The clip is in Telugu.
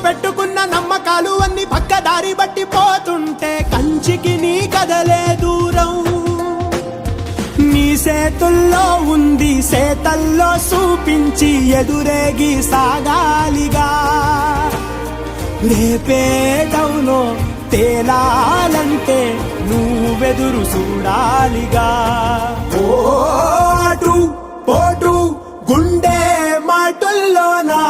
పెట్టుకున్న నమ్మకాలు అన్ని పక్కదారి బట్టి పోతుంటే కంచికి నీ కదలే దూరం. నీ చేతుల్లో ఉంది సేతల్లో చూపించి ఎదురేగి సాగాలిగా. రేపేటవునో తేలాలంటే నువ్వెదురు చూడాలిగా. ఓటు పోటు గుండె మాటుల్లోనా